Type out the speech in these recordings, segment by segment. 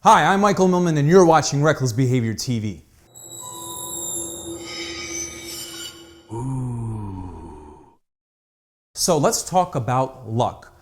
Hi, I'm Michael Millman and you're watching Reckless Behavior TV. So let's talk about luck.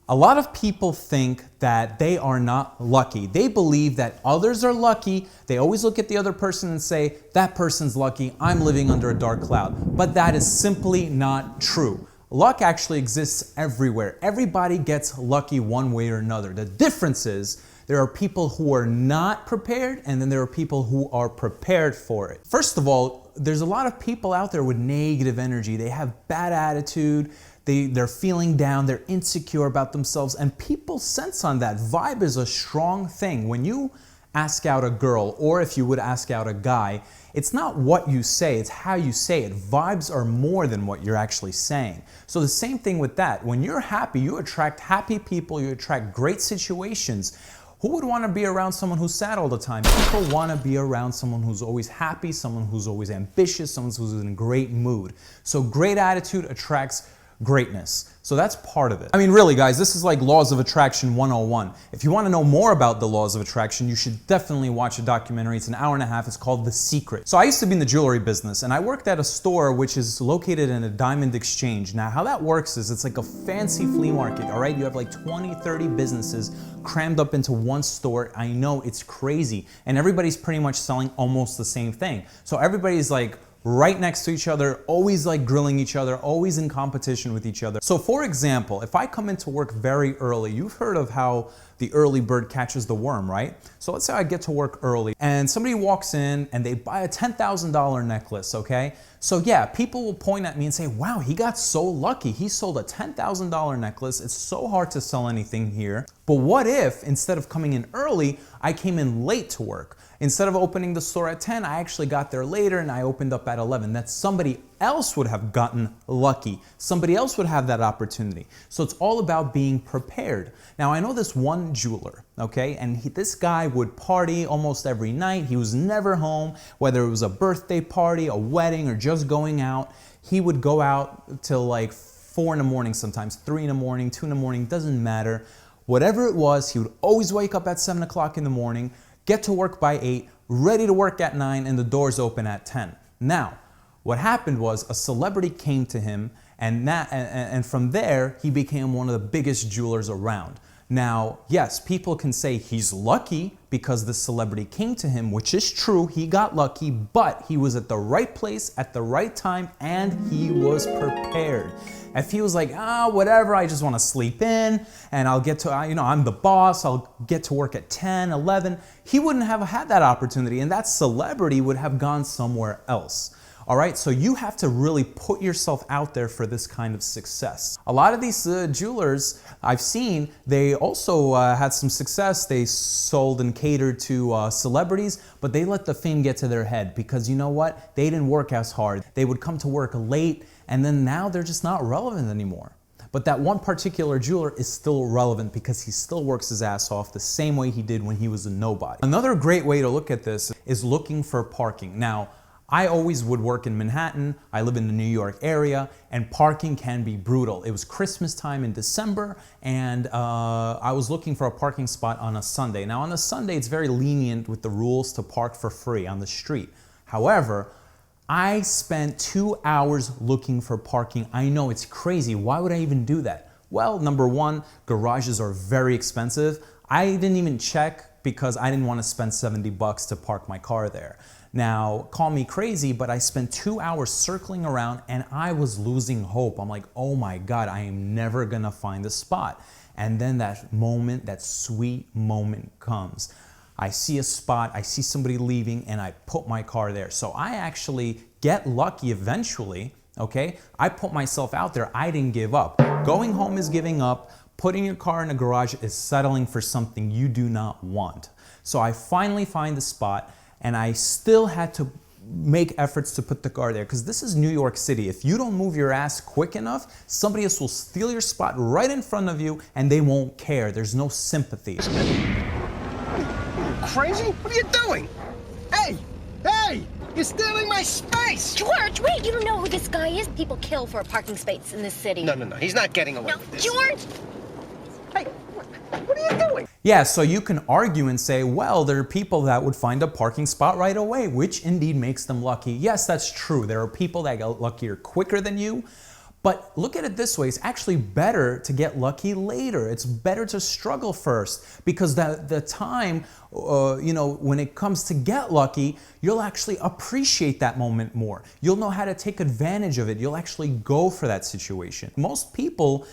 A lot of people think that they are not lucky. They believe that others are lucky. They always look at the other person and say, that person's lucky, I'm living under a dark cloud. But that is simply not true. Luck actually exists everywhere. Everybody gets lucky one way or another. The difference is there are people who are not prepared and then there are people who are prepared for it. First of all, there's a lot of people out there with negative energy. They have bad attitude. They're feeling down, they're insecure about themselves, and people sense on that. Vibe is a strong thing. When you ask out a girl, or if you would ask out a guy, it's not what you say, it's how you say it. Vibes are more than what you're actually saying. So the same thing with that. When you're happy, you attract happy people, you attract great situations. Who would want to be around someone who's sad all the time? People want to be around someone who's always happy, someone who's always ambitious, someone who's in a great mood. So great attitude attracts greatness. So that's part of it. I mean, really, guys, this is like Laws of Attraction 101. If you want to know more about the Laws of Attraction, you should definitely watch a documentary. It's an hour and a half. It's called The Secret. So I used to be in the jewelry business, and I worked at a store which is located in a diamond exchange. Now, how that works is it's like a fancy flea market, all right? You have like 20, 30 businesses crammed up into one store. I know, it's crazy. And everybody's pretty much selling almost the same thing. So everybody's like right next to each other, always like grilling each other, always in competition with each other. So for example, if I come into work very early, you've heard of how the early bird catches the worm, right? So let's say I get to work early and somebody walks in and they buy a $10,000 necklace, okay? So yeah, people will point at me and say, wow, he got so lucky. He sold a $10,000 necklace. It's so hard to sell anything here. But what if instead of coming in early, I came in late to work? Instead of opening the store at 10, I actually got there later and I opened up at 11. That somebody else would have gotten lucky. Somebody else would have that opportunity. So it's all about being prepared. Now I know this one jeweler, okay, and this guy would party almost every night. He was never home, whether it was a birthday party, a wedding, or just going out. He would go out till like 4 in the morning sometimes, 3 in the morning, 2 in the morning, doesn't matter. Whatever it was, he would always wake up at 7 o'clock in the morning, get to work by 8, ready to work at 9, and the doors open at 10. Now, what happened was a celebrity came to him, and from there, he became one of the biggest jewelers around. Now, yes, people can say he's lucky because the celebrity came to him, which is true, he got lucky, but he was at the right place at the right time, and he was prepared. If he was like, whatever, I just want to sleep in and I'll get to, I'm the boss, I'll get to work at 10, 11, he wouldn't have had that opportunity and that celebrity would have gone somewhere else. All right, so you have to really put yourself out there for this kind of success. A lot of these jewelers I've seen, they also had some success. They sold and catered to celebrities, but they let the fame get to their head because you know what? They didn't work as hard. They would come to work late and then now they're just not relevant anymore. But that one particular jeweler is still relevant because he still works his ass off the same way he did when he was a nobody. Another great way to look at this is looking for parking. Now, I always would work in Manhattan, I live in the New York area, and parking can be brutal. It was Christmas time in December, and I was looking for a parking spot on a Sunday. Now on a Sunday, it's very lenient with the rules to park for free on the street. However, I spent 2 hours looking for parking. I know, it's crazy. Why would I even do that? Well, number one, garages are very expensive. I didn't even check because I didn't want to spend $70 to park my car there. Now, call me crazy, but I spent 2 hours circling around and I was losing hope. I'm like, oh my God, I am never gonna find a spot. And then that moment, that sweet moment comes. I see a spot, I see somebody leaving, and I put my car there. So I actually get lucky eventually, okay? I put myself out there, I didn't give up. Going home is giving up. Putting your car in a garage is settling for something you do not want. So I finally find the spot, and I still had to make efforts to put the car there because this is New York City. If you don't move your ass quick enough, somebody else will steal your spot right in front of you and they won't care. There's no sympathy. Crazy? What are you doing? Hey! Hey! You're stealing my space! George, wait! You don't know who this guy is? People kill for a parking space in this city. No. He's not getting away No, with this. George! Hey, what are you doing? Yeah, so you can argue and say, well, there are people that would find a parking spot right away, which indeed makes them lucky. Yes, that's true. There are people that get luckier quicker than you. But look at it this way, it's actually better to get lucky later. It's better to struggle first, because the time, when it comes to get lucky, you'll actually appreciate that moment more. You'll know how to take advantage of it. You'll actually go for that situation. Most people,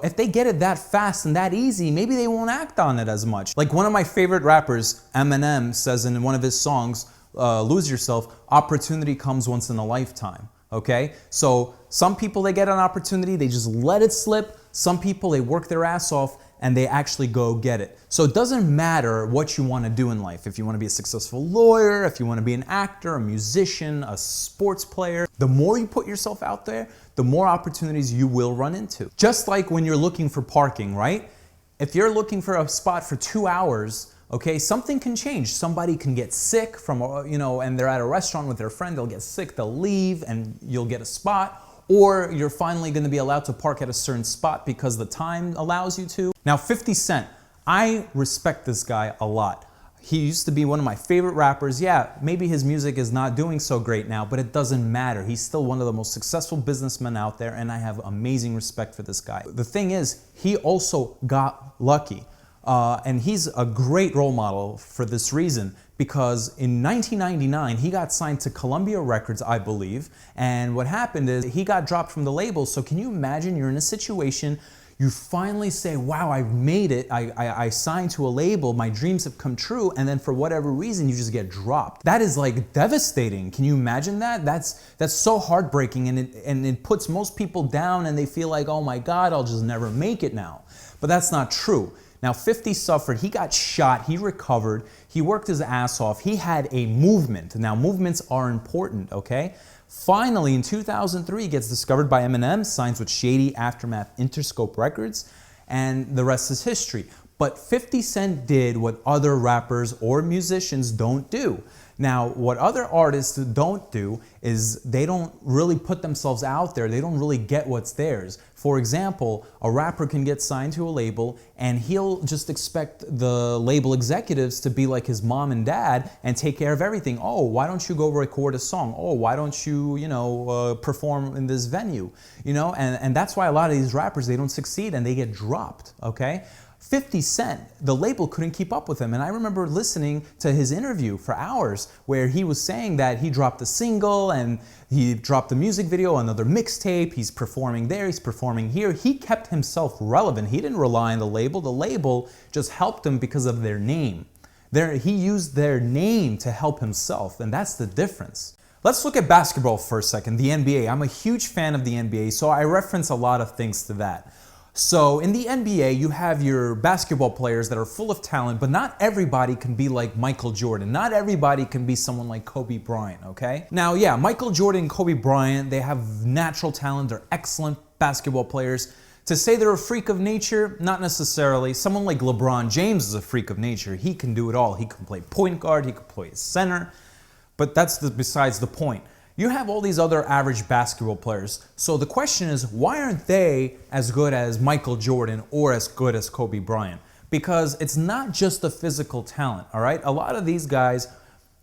if they get it that fast and that easy, maybe they won't act on it as much. Like one of my favorite rappers, Eminem, says in one of his songs, Lose Yourself, opportunity comes once in a lifetime. Okay, so some people, they get an opportunity, they just let it slip. Some people, they work their ass off and they actually go get it. So it doesn't matter what you want to do in life. If you want to be a successful lawyer, if you want to be an actor, a musician, a sports player, the more you put yourself out there, the more opportunities you will run into. Just like when you're looking for parking, right? If you're looking for a spot for 2 hours, okay, something can change. Somebody can get sick from, and they're at a restaurant with their friend, they'll get sick, they'll leave, and you'll get a spot. Or you're finally gonna be allowed to park at a certain spot because the time allows you to. Now, 50 Cent, I respect this guy a lot. He used to be one of my favorite rappers. Yeah, maybe his music is not doing so great now, but it doesn't matter. He's still one of the most successful businessmen out there, and I have amazing respect for this guy. The thing is, he also got lucky. And he's a great role model for this reason, because in 1999, he got signed to Columbia Records, I believe. And what happened is he got dropped from the label. So can you imagine you're in a situation, you finally say, wow, I've made it. I signed to a label. My dreams have come true. And then for whatever reason, you just get dropped. That is like devastating. Can you imagine that? That's so heartbreaking. And it puts most people down and they feel like, oh my God, I'll just never make it now. But that's not true. Now, 50 suffered, he got shot, he recovered, he worked his ass off, he had a movement. Now, movements are important, okay? Finally, in 2003, he gets discovered by Eminem, signs with Shady Aftermath Interscope Records, and the rest is history. But 50 Cent did what other rappers or musicians don't do. Now, what other artists don't do is they don't really put themselves out there. They don't really get what's theirs. For example, a rapper can get signed to a label and he'll just expect the label executives to be like his mom and dad and take care of everything. Oh, why don't you go record a song? Oh, why don't you, perform in this venue? And that's why a lot of these rappers, they don't succeed and they get dropped, okay? 50 Cent, the label couldn't keep up with him. And I remember listening to his interview for hours where he was saying that he dropped a single and he dropped a music video, another mixtape, he's performing there, he's performing here. He kept himself relevant. He didn't rely on the label. The label just helped him because of their name. He used their name to help himself, and that's the difference. Let's look at basketball for a second, the NBA. I'm a huge fan of the NBA, so I reference a lot of things to that. So in the NBA, you have your basketball players that are full of talent, but not everybody can be like Michael Jordan. Not everybody can be someone like Kobe Bryant, okay? Now, yeah, Michael Jordan and Kobe Bryant, they have natural talent. They're excellent basketball players. To say they're a freak of nature, not necessarily. Someone like LeBron James is a freak of nature. He can do it all. He can play point guard, he can play center, but that's besides the point. You have all these other average basketball players. So the question is, why aren't they as good as Michael Jordan or as good as Kobe Bryant? Because it's not just the physical talent, all right? A lot of these guys,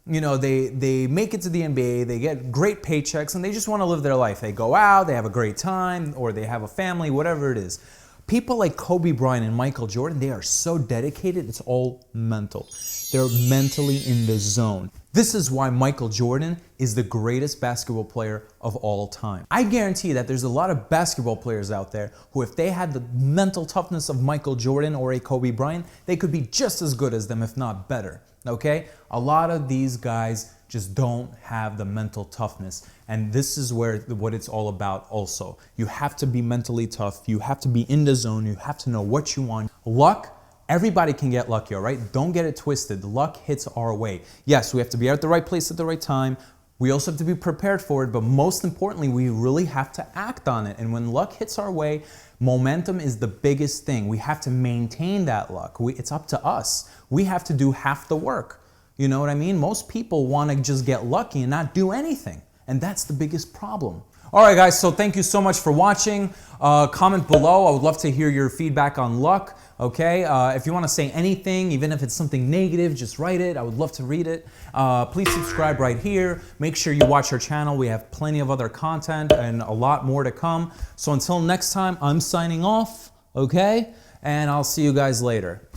they make it to the NBA, they get great paychecks, and they just want to live their life. They go out, they have a great time, or they have a family, whatever it is. People like Kobe Bryant and Michael Jordan, they are so dedicated, it's all mental. They're mentally in the zone. This is why Michael Jordan is the greatest basketball player of all time. I guarantee that there's a lot of basketball players out there who, if they had the mental toughness of Michael Jordan or a Kobe Bryant, they could be just as good as them, if not better, okay? A lot of these guys just don't have the mental toughness. And this is what it's all about also. You have to be mentally tough. You have to be in the zone. You have to know what you want. Luck, everybody can get lucky, all right? Don't get it twisted. Luck hits our way. Yes, we have to be at the right place at the right time. We also have to be prepared for it, but most importantly, we really have to act on it. And when luck hits our way, momentum is the biggest thing. We have to maintain that luck. It's up to us. We have to do half the work. You know what I mean? Most people want to just get lucky and not do anything. And that's the biggest problem. All right, guys, so thank you so much for watching. Comment below. I would love to hear your feedback on luck. Okay, if you want to say anything, even if it's something negative, just write it. I would love to read it. Please subscribe right here. Make sure you watch our channel. We have plenty of other content and a lot more to come. So until next time, I'm signing off, okay? And I'll see you guys later.